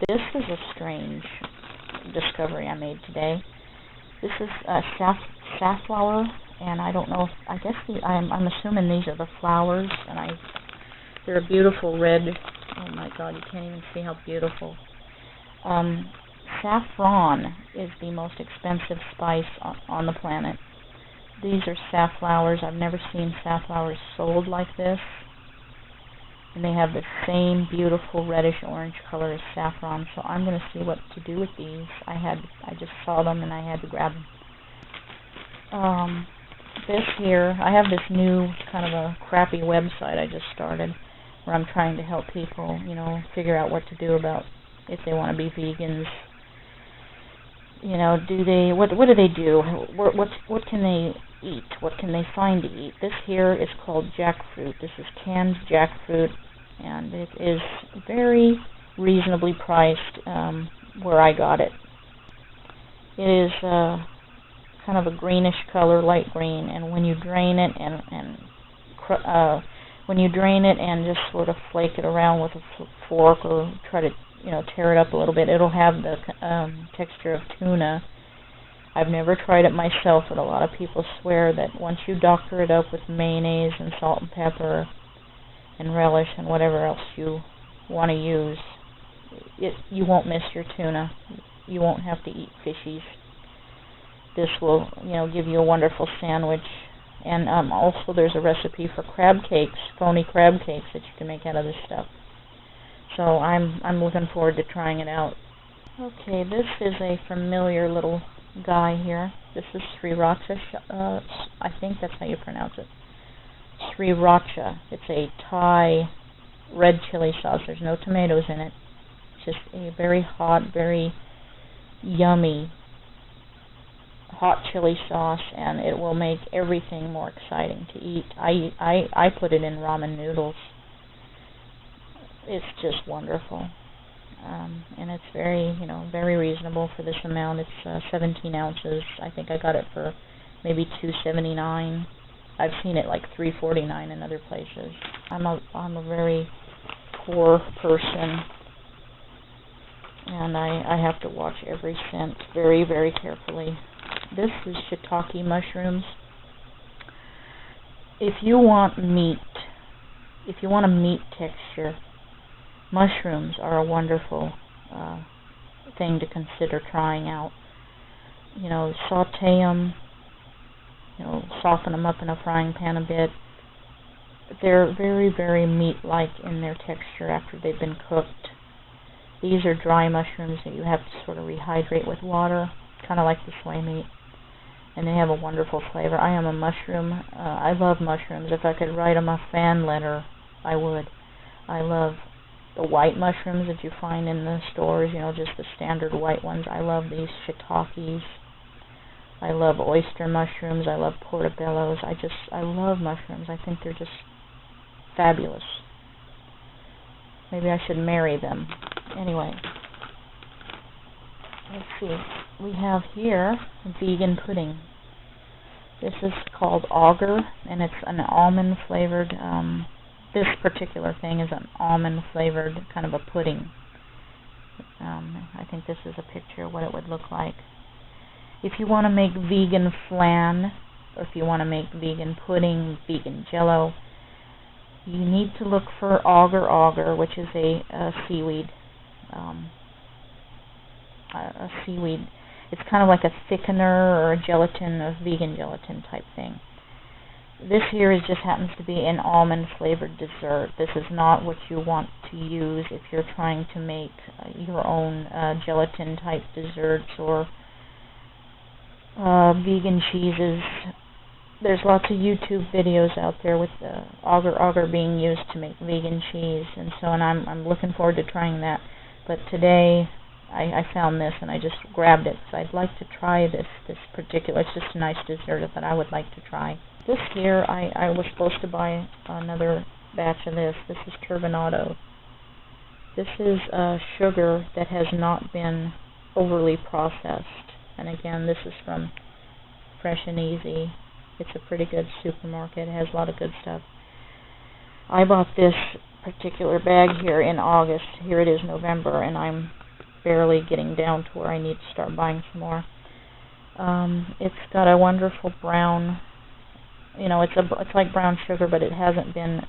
This is a strange discovery I made today. This is safflower, and I don't know if, I guess I'm assuming these are the flowers, and they're a beautiful red. Oh my God, you can't even see how beautiful. Saffron is the most expensive spice on the planet. These are safflowers. I've never seen safflowers sold like this. And they have the same beautiful reddish-orange color as saffron. So I'm going to see what to do with these. I just saw them and I had to grab them. This here, I have this new kind of a crappy website I just started where I'm trying to help people, you know, figure out what to do about if they want to be vegans. You know, what do they do? What can they eat? What can they find to eat? This here is called jackfruit. This is canned jackfruit, and it is very reasonably priced where I got it. It is kind of a greenish color, light green, and when you drain it and just sort of flake it around with a fork or try to, you know, tear it up a little bit, it'll have the texture of tuna. I've never tried it myself, but a lot of people swear that once you doctor it up with mayonnaise and salt and pepper and relish and whatever else you want to use, you won't miss your tuna. You won't have to eat fishies. This will, you know, give you a wonderful sandwich. And also there's a recipe for crab cakes, phony crab cakes that you can make out of this stuff. So I'm looking forward to trying it out. Okay, this is a familiar little guy here. This is sriracha. I think that's how you pronounce it. Sriracha. It's a Thai red chili sauce. There's no tomatoes in it. It's just a very hot, very yummy hot chili sauce, and it will make everything more exciting to eat. I put it in ramen noodles. It's just wonderful, and it's very, you know, very reasonable for this amount. It's 17 ounces. I think I got it for maybe $2.79. I've seen it like $3.49 in other places. I'm a very poor person, and I have to watch every cent very, very carefully. This is shiitake mushrooms. If you want meat, if you want a meat texture, mushrooms are a wonderful thing to consider trying out. You know, saute them, you know, soften them up in a frying pan a bit. They're very, very meat-like in their texture after they've been cooked. These are dry mushrooms that you have to sort of rehydrate with water, kind of like the soy meat. And they have a wonderful flavor. I am a mushroom. I love mushrooms. If I could write them a fan letter, I would. I love the white mushrooms that you find in the stores, you know, just the standard white ones. I love these shiitakes. I love oyster mushrooms. I love portobellos. I love mushrooms. I think they're just fabulous. Maybe I should marry them. Anyway, let's see. We have here vegan pudding. This is called auger, and it's an almond flavored, this particular thing is an almond flavored kind of a pudding. I think this is a picture of what it would look like. If you want to make vegan flan, or if you want to make vegan pudding, vegan jello, you need to look for auger, which is a seaweed. A seaweed. It's kind of like a thickener or a gelatin, a vegan gelatin type thing. This here just happens to be an almond flavored dessert. This is not what you want to use if you're trying to make your own gelatin type desserts or vegan cheeses. There's lots of YouTube videos out there with auger being used to make vegan cheese, and so on. I'm looking forward to trying that. But today I found this and I just grabbed it, so I'd like to try this particular. It's just a nice dessert that I would like to try. This here, I was supposed to buy another batch of this. This is turbinado. This is sugar that has not been overly processed. And again, this is from Fresh and Easy. It's a pretty good supermarket. It has a lot of good stuff. I bought this particular bag here in August. Here it is November, and I'm barely getting down to where I need to start buying some more. It's got a wonderful brown, it's like brown sugar, but it hasn't been.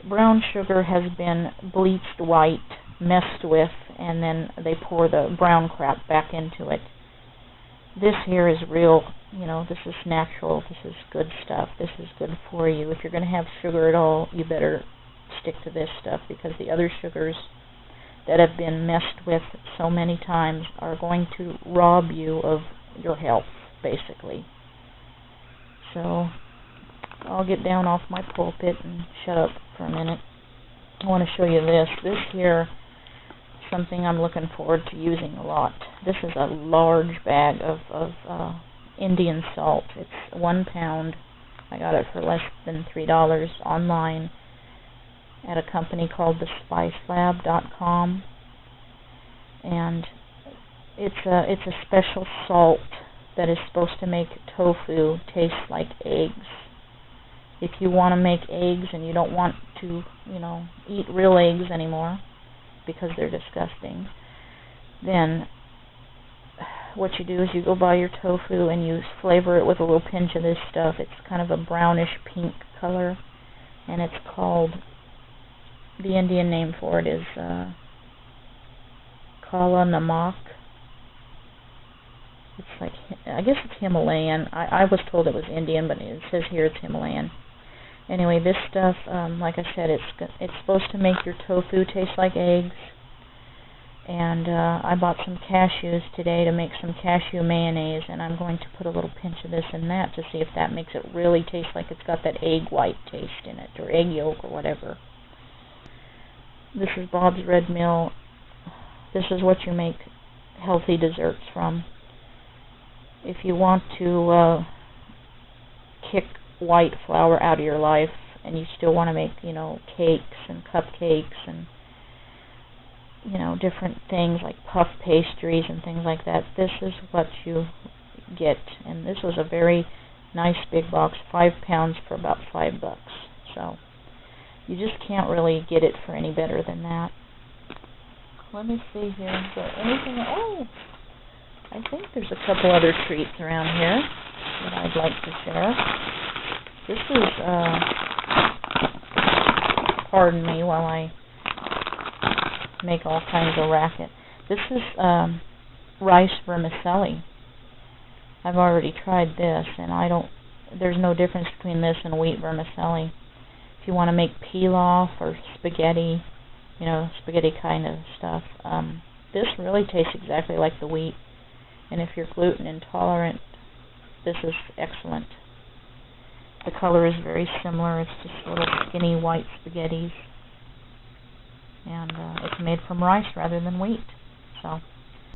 Brown sugar has been bleached white, messed with, and then they pour the brown crap back into it. This here is real, this is natural, this is good stuff, this is good for you. If you're going to have sugar at all, you better stick to this stuff, because the other sugars that have been messed with so many times are going to rob you of your health, basically. So I'll get down off my pulpit and shut up for a minute. I want to show you this. This here, something I'm looking forward to using a lot. This is a large bag of Indian salt. It's 1 pound. I got it for less than $3 online at a company called thespicelab.com, and it's a special salt that is supposed to make tofu taste like eggs. If you want to make eggs and you don't want to, eat real eggs anymore because they're disgusting, then what you do is you go buy your tofu and you flavor it with a little pinch of this stuff. It's kind of a brownish pink color, and it's called, the Indian name for it is Kala Namak. It's like, I guess it's Himalayan. I was told it was Indian, but it says here it's Himalayan. Anyway, this stuff, like I said, it's supposed to make your tofu taste like eggs. And I bought some cashews today to make some cashew mayonnaise, and I'm going to put a little pinch of this in that to see if that makes it really taste like it's got that egg white taste in it, or egg yolk, or whatever. This is Bob's Red Mill. This is what you make healthy desserts from. If you want to kick white flour out of your life, and you still want to make, cakes and cupcakes and, different things like puff pastries and things like that, this is what you get. And this was a very nice big box, 5 pounds for about $5. So you just can't really get it for any better than that. Let me see here. Is there anything? Oh, I think there's a couple other treats around here that I'd like to share. This is, pardon me while I make all kinds of racket. This is rice vermicelli. I've already tried this, and there's no difference between this and wheat vermicelli. If you want to make pilaf or spaghetti, spaghetti kind of stuff, this really tastes exactly like the wheat. And if you're gluten intolerant, this is excellent. The color is very similar. It's just little skinny white spaghettis. And it's made from rice rather than wheat. So